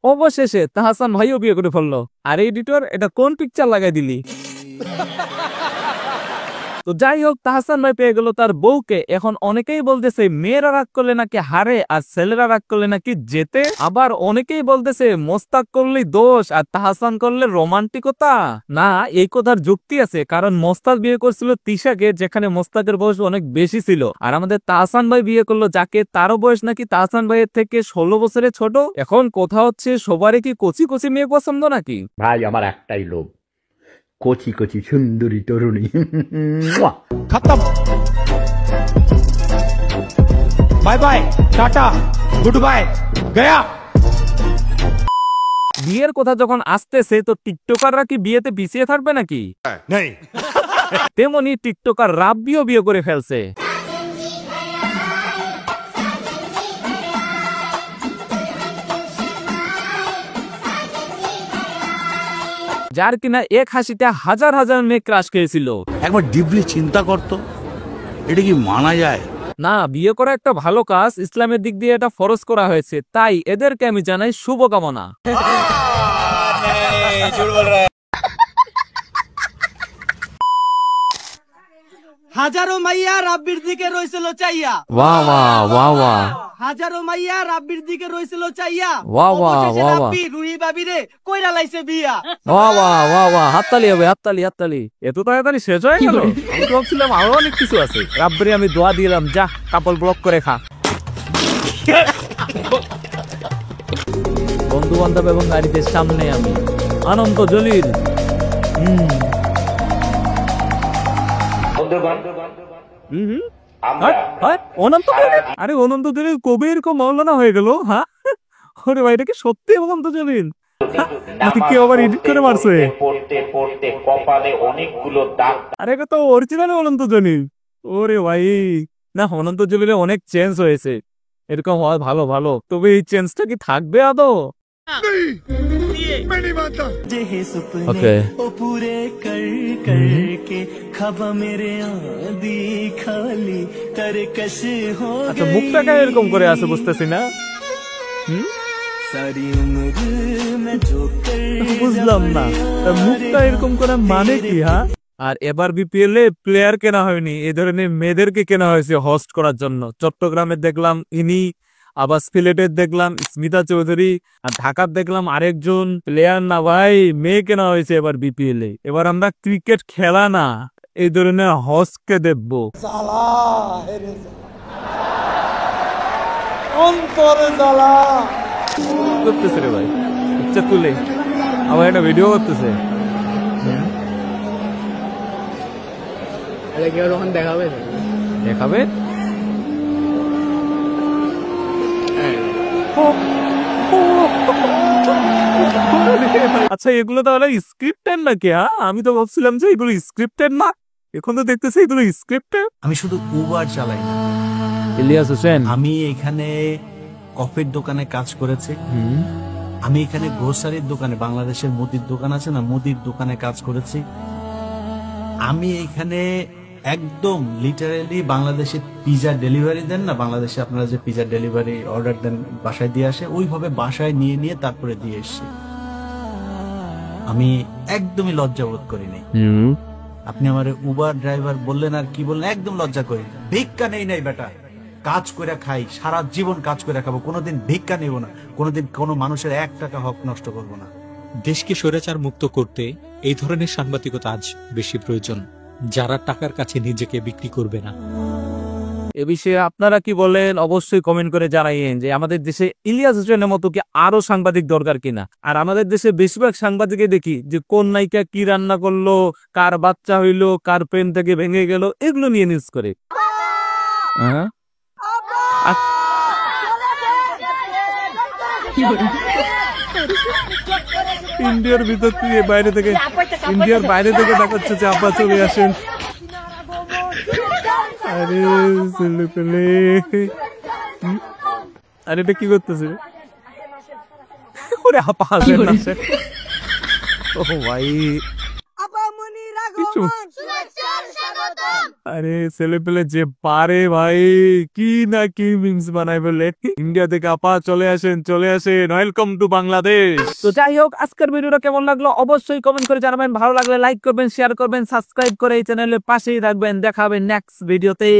অবশেষে তাহসান ভাইও বিয়ে করে ফেললো। আর এডিটর, এটা কোন পিকচার লাগাই দিলি? তো যাই হোক, তাহসান ভাই পেয়ে গেল তার বউকে। এখন অনেকেই বলতেছে মেয়েরা রাগ করলে নাকি হারে আর ছেলেরা রাগ করলে নাকি জেতে। আবার অনেকেই বলতেছে মোস্তাক করলে দোষ আর তাহসান করলে রোমান্টিকতা। না, এই কথার যুক্তি আছে, কারণ মোস্তাক বিয়ে করছিল তিশাকে, যেখানে মোস্তাকের বয়স অনেক বেশি ছিল। আর আমাদের তাহসান ভাই বিয়ে করলো যাকে, তারও বয়স নাকি তাহসান ভাইয়ের থেকে 16 বছরের ছোট। এখন কথা হচ্ছে, সবারই কি কচি কচি মেয়ে পছন্দ নাকি? ভাই আমার একটাই লোভ, কচি কচি সুন্দরী তরুণী। खत्म, bye bye, tata, good bye, गया। বিয়ের কথা যখন আসতেছে, তো টিকটকাররা কি বিয়েতে পিছিয়ে থাকবে নাকি? তেমনি টিকটকার রাব্বিও বিয়ে করে ফেলছে। যার কিনা এক হাসিতে হাজার হাজার মেয়ে ক্রাশ খেয়েছিল। একবার ডিপলি চিন্তা করতো, এটা কি মানা যায়? না, বিয়ে করা একটা ভালো কাজ, ইসলামের দিক দিয়ে এটা ফরজ করা হয়েছে, তাই এদেরকে আমি জানাই শুভকামনা। হাজারো মাইয়া রাব্বির দিকে রইছিল চাইয়া। বাহ বাহ বাহ বাহ। হাজারো মাইয়া রাব্বির দিকে রইছিল চাইয়া। বাহ বাহ অবশেষে বাহ বাহ। রাব্বি রুহি বাবিরে কইরা লাইছে বিয়া। বাহ বাহ বাহ বাহ, হাততালি হবে, হাততালি হাততালি। এত তাড়াতাড়ি শেষ হয়ে গেল? আমি তো ভাবছিলাম আরো অনেক কিছু আছে। রাব্বিরে আমি দোয়া দিলাম, যা কাপড় ব্লক করে খা। বন্ধু বান্ধব এবং গাড়িদের সামনে আমি আনন্দ জলিল। আরে অনন্ত জলিল কবে এরকম মাওলানা হয়ে গেল? হ্যাঁ, ওরে ভাই, এটা কি সত্যি অনন্ত জলিল? নাকি কেউ আবার এডিট করে মারছে? আরে এটা তো অরিজিনাল অনন্ত জলিল। ওরে ভাই, না, অনন্ত জলিলে অনেক চেঞ্জ হয়েছে, এরকম হওয়া ভালো ভালো। তবে এই চেঞ্জটা কি থাকবে আদৌ? ওকে, আচ্ছা, মুখটা কেন এরকম করে আছে বুঝতেছি না। বুঝলাম না মুখটা এরকম করা মানে কি? হ্যাঁ, আর এবার বিপিএল এ প্লেয়ার কেনা হয়নি, এ ধরনের মেয়েদেরকে কেনা হয়েছে হোস্ট করার জন্য। চট্টগ্রামে দেখলাম ইনি, আবার সিলেটের দেখলাম স্মিতা চৌধুরী, আর ঢাকার দেখলাম আরেকজন প্লেয়ার। না ভাই, মেয়ে কেনা হয়েছে এবার বিপিএল এ। এবার আমরা ক্রিকেট খেলা না, এই ধরনের হোস্টকে দেখবো। করতেছে রে ভাই, ইচ্ছা তুলে আবার একটা ভিডিও করতেছে। দেখাবে দেখাবে। আচ্ছা, এগুলো তাহলে স্ক্রিপ্টেড নাকি? হ্যাঁ, আমি তো ভাবছিলাম যে এগুলো স্ক্রিপ্টেড না, এখন তো দেখতেছি এগুলো স্ক্রিপ্টেড। আমি শুধু উবার চালাই না, ইলিয়াস হোসেন, আমি এখানে কফির দোকানে কাজ করেছি, আমি এখানে গ্রোসারির দোকানে, বাংলাদেশের মুদির দোকান আছে না, মুদির দোকানে কাজ করেছি। আমি এখানে একদম লিটারেলি বাংলাদেশে পিজা ডেলিভারি দেন না, বাংলাদেশে আপনারা যে পিজা ডেলিভারি অর্ডার দেন বাসায় দিয়ে আসে, ওইভাবে বাসায় নিয়ে নিয়ে তারপরে দিয়ে এসছি। আমি একদমই লজ্জা বোধ করিনি। আপনি আমার উবার ড্রাইভার বললেন আর কি বললেন, একদম লজ্জা করি। ভিক্ষা নেই নাই বেটা, কাজ করে খাই, সারা জীবন কাজ করে খাবো, কোনোদিন ভিক্ষা নেব না, কোনোদিন কোনো মানুষের 1 টাকা হক নষ্ট করব না। দেশকে স্বৈরাচার মুক্ত করতে এই ধরনের সাংবাদিকতা আজ বেশি প্রয়োজন, যারা টাকার কাছে নিজেকে বিক্রি করবে না। এ বিষয়ে আপনারা কি বলেন অবশ্যই কমেন্ট করে জানাইয়েন যে আমাদের দেশে ইলিয়াস হোসেনের মতো কি আরো সাংবাদিক দরকার কিনা। আর আমাদের দেশে বেশিরভাগ সাংবাদিকে দেখি যে কোন নায়িকা কি রান্না করলো, কার বাচ্চা হইলো, কার পেন থেকে ভেঙে গেল, এগুলো নিয়ে নিউজ করে। ইন্ডিয়ার ভিতর থেকে বাইরে থেকে, ইন্ডিয়ার বাইরে থেকে দেখাচ্ছে যে আপা চলে আসেন। আরে ছেলে পেলে, আরে এটা কি করতেছে? ওরে আপা আসেন না। ও ভাই, আরে ছেলে পেলে যে পারে ভাই, কি না কি মিমস বানাই বলে। ইন্ডিয়া থেকে আপা চলে আসেন ওয়েলকাম টু বাংলাদেশ। তো যাই হোক, আজকের ভিডিওটা কেমন লাগলো অবশ্যই কমেন্ট করে জানাবেন, ভালো লাগলে লাইক করবেন, শেয়ার করবেন, সাবস্ক্রাইব করে এই চ্যানেলের পাশেই থাকবেন। দেখা হবে নেক্সট ভিডিওতে।